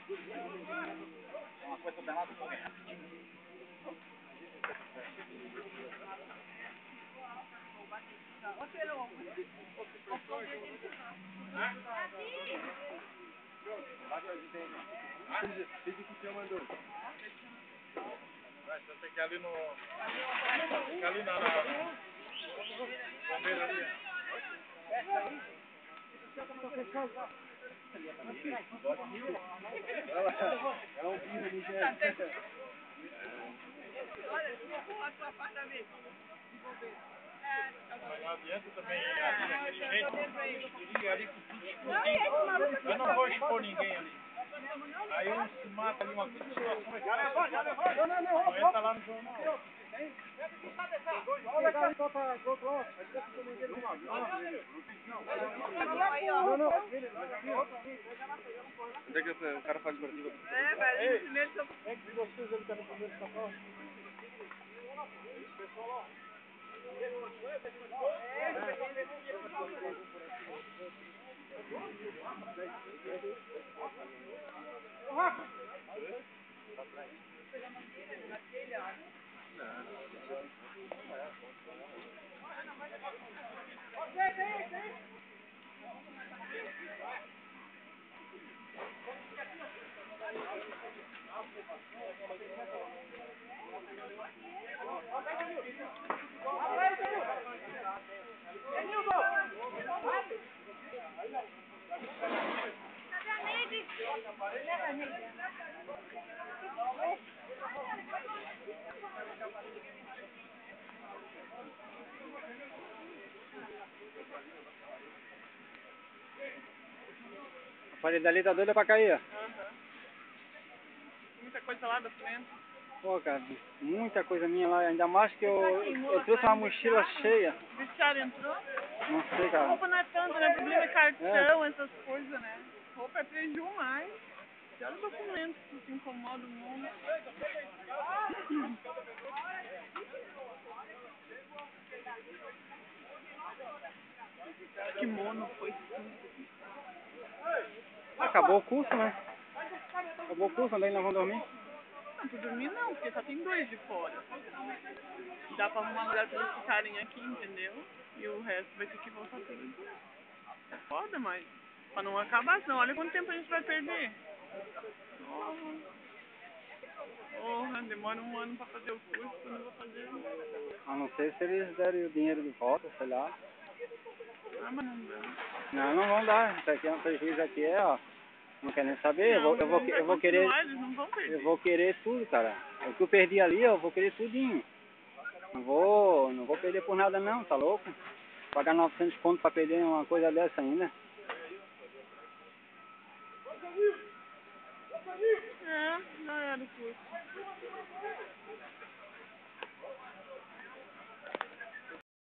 Uma coisa danada pra ganhar. Vai, você tem que ir ali no... Fica ali na... Bombeiro ali. É um bicho ali, gente. Olha, se eu for a tua apartamento. Mas não adianta também ir ali com tudo. Eu não vou expor ninguém ali. Aí um se mata ali, uma situação vai ficar. Não entra lá no jornal. Onde é que o cara faz partida? É, velho, esse primeiro só... É que vocês ele tá no primeiro safado. A parede dali tá doida pra cair, ó. Muita coisa lá da frente. Pô, cara, muita coisa minha lá, ainda mais que eu trouxe uma mochila cheia. O vestiário entrou? Não sei, cara. Roupa não é tanto, né? O problema é cartão, essas coisas, né? Roupa é preju mais. Pior o documento que se incomoda o mundo. Kimono foi tudo. Acabou o curso, né? Acabou o curso, onde nós vamos dormir? Não, por dormir não, porque só tem 2 de fora. Dá pra arrumar lugar pra eles ficarem aqui, entendeu? E o resto vai ter que voltar tudo. É foda, mas pra não acabar, senão olha quanto tempo a gente vai perder. Porra, demora 1 ano pra fazer o curso, quando eu vou fazer. A não ser se eles derem o dinheiro de volta, sei lá. Ah, mas não dá. Não, não vão dar. Isso aqui é um prejuízo aqui, é, ó. Não quer nem saber, Não, eu vou querer. eles não vão perder. Eu vou querer tudo, cara. O que eu perdi ali, eu vou querer tudinho. Não vou perder por nada não, tá louco? Pagar 900 conto pra perder uma coisa dessa ainda.